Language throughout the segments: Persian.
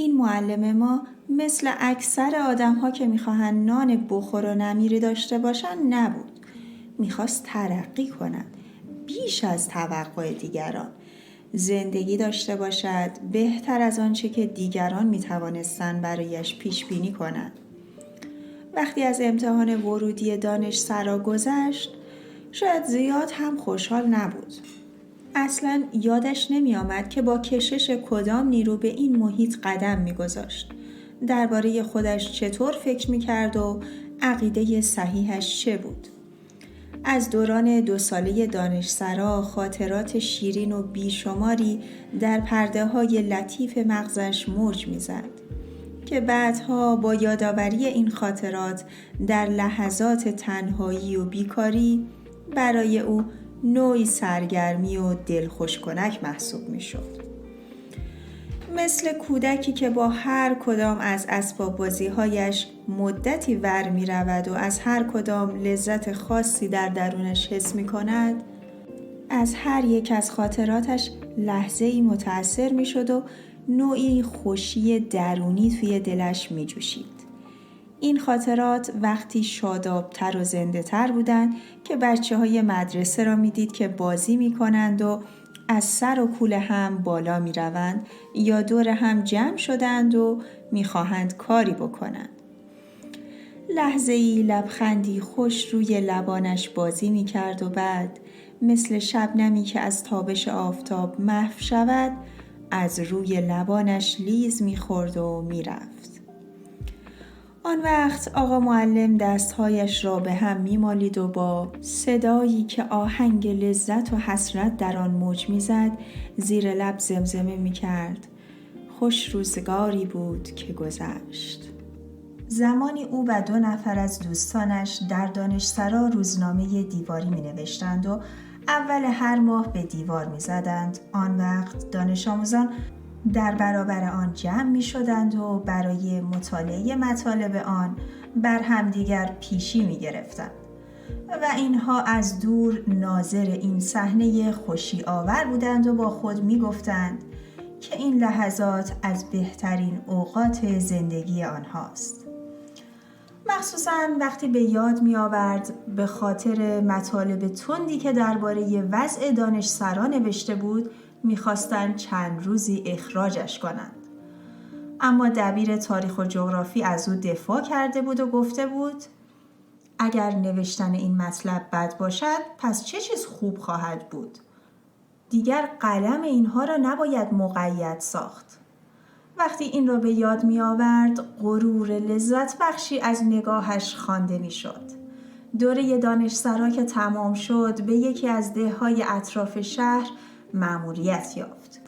این معلم ما مثل اکثر آدم ها که میخواهن نان بخور و نمیری داشته باشن نبود. میخواست ترقی کند بیش از توقع دیگران، زندگی داشته باشد بهتر از آنچه که دیگران میتوانستن برایش پیش بینی کنند. وقتی از امتحان ورودی دانشسرا گذشت، شاید زیاد هم خوشحال نبود. اصلاً یادش نمی آمد که با کشش کدام نیرو به این محیط قدم می گذاشت. درباره خودش چطور فکر می کرد و عقیده صحیحش چه بود. از دوران 2 ساله دانشسرا خاطرات شیرین و بیشماری در پرده های لطیف مغزش موج می زد که بعدها با یادآوری این خاطرات در لحظات تنهایی و بیکاری برای او نوعی سرگرمی و دلخوش کنک محسوب می شد. مثل کودکی که با هر کدام از اسباب بازی‌هایش مدتی ور می رود و از هر کدام لذت خاصی در درونش حس می کند، از هر یک از خاطراتش لحظه‌ای متأثر می شد و نوعی خوشی درونی توی دلش می جوشید. این خاطرات وقتی شادابتر و زنده تر بودند که بچه‌های مدرسه را می دید که بازی می کنند و از سر و کول هم بالا می روند یا دور هم جمع شدند و می خواهند کاری بکنند. لحظه‌ای لبخندی خوش روی لبانش بازی می کرد و بعد مثل شبنمی که از تابش آفتاب محو شود از روی لبانش لیز می خورد و می رفت. آن وقت آقا معلم دستهایش را به هم می مالید و با صدایی که آهنگ لذت و حسرت در آن موج می زد زیر لب زمزمه می کرد: خوش روزگاری بود که گذشت. زمانی او و 2 نفر از دوستانش در دانشسرا روزنامه دیواری می نوشتند و اول هر ماه به دیوار می زدند. آن وقت دانش آموزان در برابر آن جمع می شدند و برای مطالعه مطالب آن بر همدیگر پیشی می گرفتند و اینها از دور ناظر این صحنه خوشی آور بودند و با خود می گفتند که این لحظات از بهترین اوقات زندگی آنهاست. مخصوصاً وقتی به یاد می آورد به خاطر مطالب تندی که درباره وضع دانشسرا نوشته بود می‌خواستند چند روزی اخراجش کنند. اما دبیر تاریخ و جغرافی از او دفاع کرده بود و گفته بود اگر نوشتن این مطلب بد باشد پس چه چیز خوب خواهد بود؟ دیگر قلم اینها را نباید مقید ساخت. وقتی این را به یاد می آورد غرور لذت بخشی از نگاهش خوانده می شد. دوره دانشسرا که تمام شد به یکی از دههای اطراف شهر مأموریت یافت.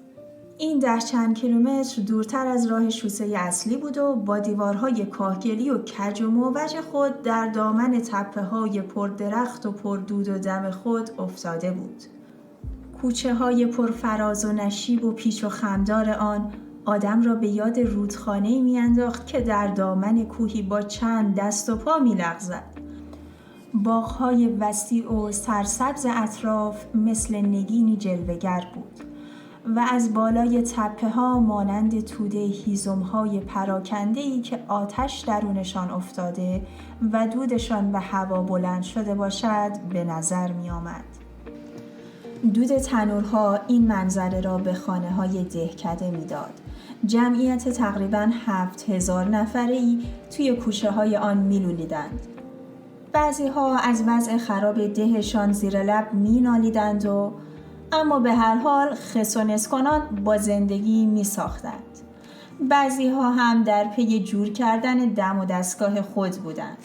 این 10 چند کیلومتر دورتر از راه شوسه اصلی بود و با دیوارهای کاهگلی و کج و موج خود در دامن تپه‌های پردرخت و پردود و دم خود افتاده بود. کوچه‌های پرفراز و نشیب و پیچ و خمدار آن آدم را به یاد رودخانه‌ای می‌انداخت که در دامن کوهی با چند دست و پا می‌لغزد. باغ‌های وسیع و سرسبز اطراف مثل نگینی جلوه‌گر بود و از بالای تپه‌ها مانند توده هیزم‌های پراکنده‌ای که آتش درونشان افتاده و دودشان به هوا بلند شده باشد به نظر می‌آمد. دود تنورها این منظره را به خانه‌های دهکده می‌داد. جمعیت تقریباً 7000 نفره‌ای توی کوچه‌های آن می‌لولیدند. بعضی‌ها از وضع خراب دهشان زیر لب می‌نالیدند و اما به هر حال خس و نس کنان با زندگی می‌ساختند. بعضی‌ها هم در پی جور کردن دم و دستگاه خود بودند.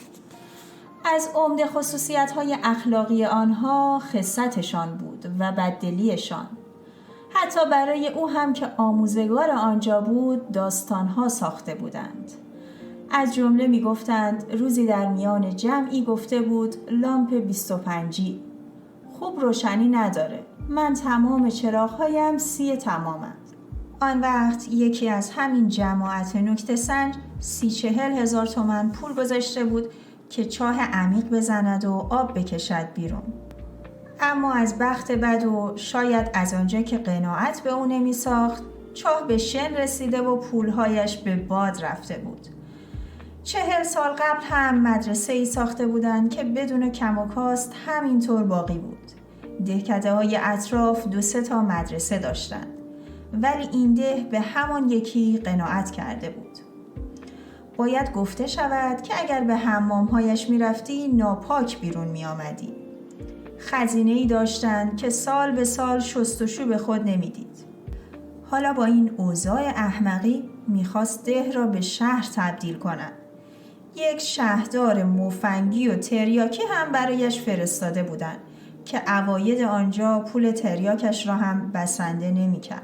از عمده خصوصیت‌های اخلاقی آنها خستشان بود و بددلیشان. حتی برای او هم که آموزگار آنجا بود داستان‌ها ساخته بودند. از جمله می گفتند روزی در میان جمعی گفته بود لامپ 25 خوب روشنی نداره. من تمام چراغ‌هایم 30 تمامند. آن وقت یکی از همین جماعت نکته سنج 30-40 هزار تومان پول گذاشته بود که چاه عمیق بزند و آب بکشد بیرون. اما از بخت بد و شاید از آنجا که قناعت به او نمی ساخت چاه به شن رسیده و پولهایش به باد رفته بود. 40 سال قبل هم مدرسه ای ساخته بودند که بدون کم و کاست همینطور باقی بود. دهکده های اطراف 2-3 تا مدرسه داشتند، ولی این ده به همان یکی قناعت کرده بود. باید گفته شود که اگر به حمامهایش می رفتی ناپاک بیرون می آمدی. خزینه‌ای داشتند که سال به سال شستشو به خود نمی دید. حالا با این اوضاع احمقی می خواست ده را به شهر تبدیل کند. یک شهردار مفنگی و تریاکی هم برایش فرستاده بودند که عواید آنجا پول تریاکش را هم بسنده نمی کرد.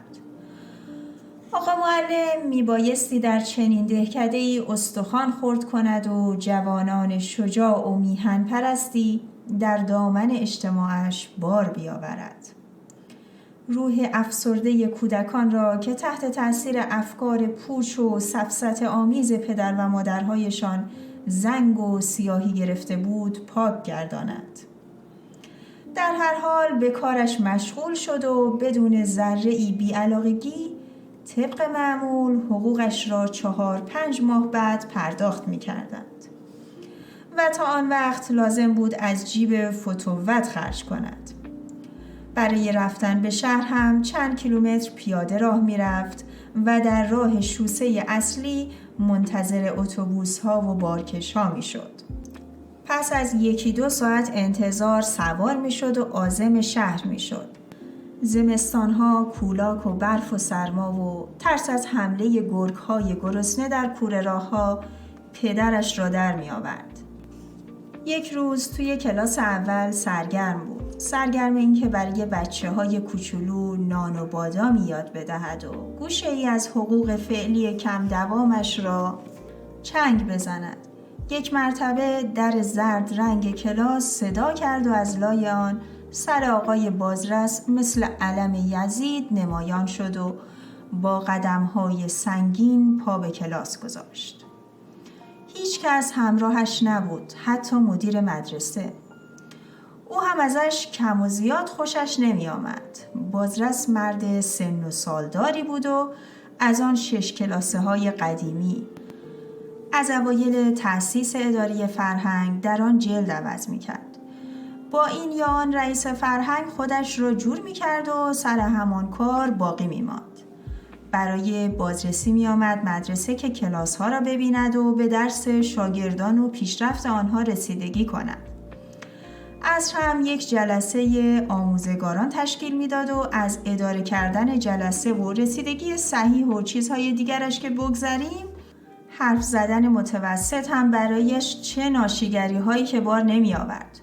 آقا معلم می بایستی در چنین دهکده‌ای استخوان خرد کند و جوانان شجاع و میهن پرستی در دامن اجتماعش بار بیاورد. روح افسرده کودکان را که تحت تأثیر افکار پوچ و سفسطه آمیز پدر و مادرهایشان زنگ و سیاهی گرفته بود پاک گرداند. در هر حال به کارش مشغول شد و بدون ذره‌ای بی‌علاقگی طبق معمول حقوقش را 4-5 ماه بعد پرداخت می کردند. و تا آن وقت لازم بود از جیب فتوت خرج کند. برای رفتن به شهر هم چند کیلومتر پیاده راه می رفت و در راه شوسه اصلی منتظر اتوبوس ها و بارکش ها می شد. پس از 1-2 ساعت انتظار سوار می شد و عازم شهر می شد. زمستان ها کولاک و برف و سرما و ترس از حمله گرگ های گرسنه در کوره راه ها پدرش را در می آورد. یک روز توی کلاس اول سرگرم بود. سرگرم این که برای بچه های کوچولو نان و بادامی یاد بدهد و گوشه ای از حقوق فعلی کم دوامش را چنگ بزند. یک مرتبه در زرد رنگ کلاس صدا کرد و از لای آن سر آقای بازرس مثل علم یزید نمایان شد و با قدم‌های سنگین پا به کلاس گذاشت. هیچ کس همراهش نبود، حتی مدیر مدرسه. او هم ازش کم و زیاد خوشش نمی آمد. بازرس مرد سن و سالداری بود و از آن 6 کلاسه های قدیمی. از اوایل تأسیس اداره فرهنگ در آن جلد عوض می کرد. با این یا آن رئیس فرهنگ خودش را جور می کرد و سر همان کار باقی می ماند. برای بازرسی می آمد مدرسه که کلاس ها را ببیند و به درس شاگردان و پیشرفت آنها رسیدگی کند. عصر هم یک جلسه آموزگاران تشکیل می داد و از اداره کردن جلسه و رسیدگی صحیح و چیزهای دیگرش که بگذریم، حرف زدن متوسط هم برایش چه ناشیگری هایی که بار نمی آورد.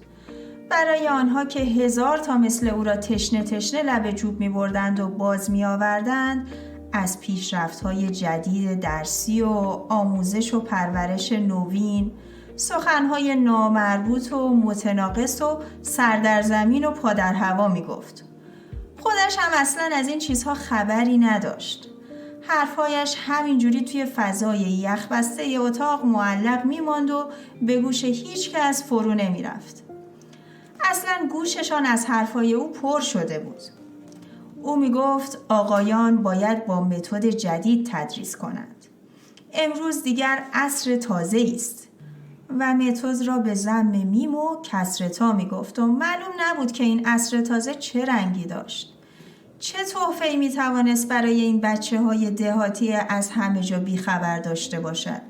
برای آنها که 1000 تا مثل او را تشنه لب جوب می بردند و باز می آوردند، از پیشرفت‌های جدید درسی و آموزش و پرورش نوین، سخن‌های نامربوط و متناقض و سر در زمین و پا در هوا می گفت. خودش هم اصلاً از این چیزها خبری نداشت. حرفهایش همینجوری توی فضای یخبسته اتاق معلق می ماند و به گوش هیچ کس فرو نمی رفت. اصلاً گوششان از حرفهای او پر شده بود. او می گفت آقایان باید با متد جدید تدریس کنند. امروز دیگر عصر تازه است و متد را به ضم میم و کسر تا می گفت و معلوم نبود که این عصر تازه چه رنگی داشت. چه تحفه‌ای می توانست برای این بچه های دهاتی از همه جا بیخبر داشته باشد.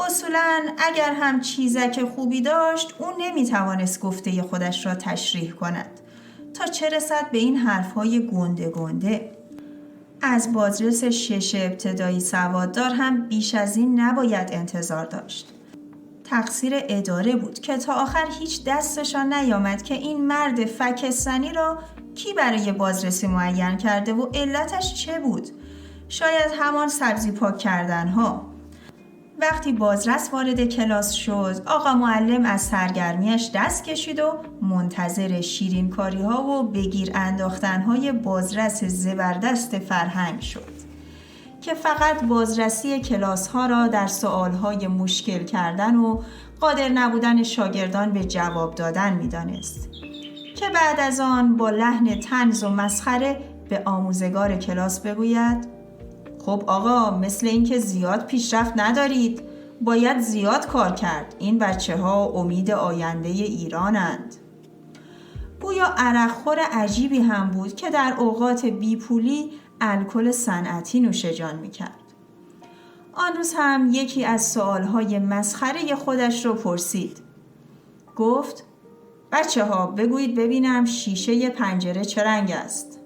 اصولاً اگر هم چیزک خوبی داشت او نمی توانست گفته خودش را تشریح کند تا چه رسد به این حرفهای گنده. از بازرس 6 ابتدایی سواددار هم بیش از این نباید انتظار داشت. تقصیر اداره بود که تا آخر هیچ دستشان نیامد که این مرد فکستنی را کی برای بازرسی معین کرده و علتش چه بود؟ شاید همان سبزی پاک کردن ها. وقتی بازرس وارد کلاس شد، آقا معلم از سرگرمیش دست کشید و منتظر شیرینکاری ها و بگیر انداختن های بازرس زبردست فرهنگ شد که فقط بازرسی کلاس ها را در سؤال های مشکل کردن و قادر نبودن شاگردان به جواب دادن می دانست که بعد از آن با لحن طنز و مسخره به آموزگار کلاس بگوید خب آقا، مثل این که زیاد پیشرفت ندارید، باید زیاد کار کرد. این بچه‌ها امید آینده ایرانند. گویا عرقخور عجیبی هم بود که در اوقات بیپولی الکل صنعتی نوش جان می‌کرد. آن روز هم یکی از سوالهای مسخره خودش رو پرسید. گفت بچه‌ها بگویید ببینم شیشه پنجره چه رنگ است؟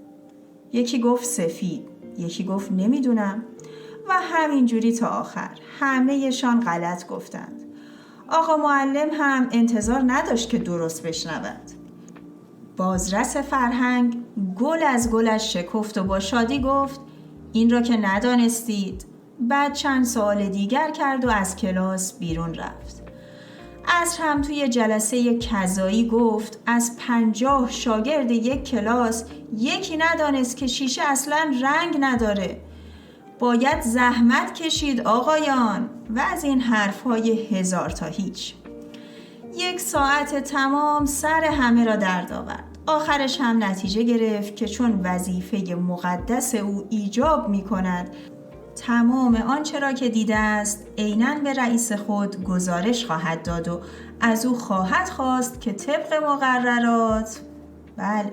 یکی گفت سفید، یکی گفت نمیدونم و همینجوری تا آخر. همه‌شان غلط گفتند. آقا معلم هم انتظار نداشت که درست بشنود. بازرس فرهنگ گل از گلش شکفت و با شادی گفت این را که ندانستید. بعد چند سوال دیگر کرد و از کلاس بیرون رفت. عصر هم توی جلسه کذایی گفت از 50 شاگرد یک کلاس یکی ندانست که شیشه اصلاً رنگ نداره. باید زحمت کشید آقایان، و از این حرفهای هزار تا هیچ. 1 ساعت تمام سر همه را درد آورد. آخرش هم نتیجه گرفت که چون وظیفه مقدس او ایجاب می کند تمام آنچه را که دیده است عیناً به رئیس خود گزارش خواهد داد و از او خواهد خواست که طبق مقررات. بله.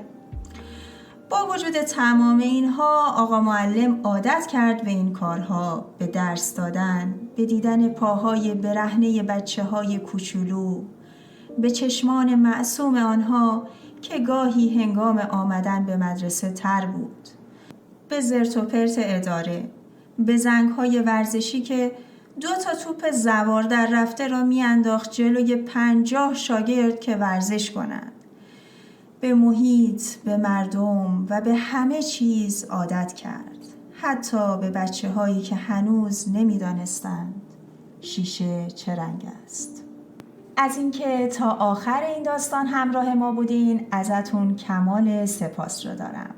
با وجود تمام اینها آقا معلم عادت کرد به این کارها، به درس دادن، به دیدن پاهای برهنه بچه‌های کوچولو، به چشمان معصوم آنها که گاهی هنگام آمدن به مدرسه تر بود، به زرت و پرت اداره، به زنگ‌های ورزشی که 2 توپ زوار در رفته را میانداخت جلوی 50 شاگرد که ورزش کنند. به محیط، به مردم و به همه چیز عادت کرد. حتی به بچه‌هایی که هنوز نمی‌دانستند شیشه چه رنگ است. از اینکه تا آخر این داستان همراه ما بودین ازتون کمال سپاس رو دارم.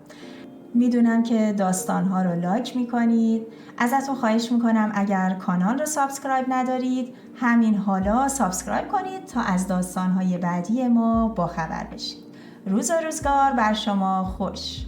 میدونم که داستانها رو لایک میکنید. ازتون خواهش میکنم اگر کانال رو سابسکرایب ندارید همین حالا سابسکرایب کنید تا از داستانهای بعدی ما باخبر بشید. روز و روزگار بر شما خوش.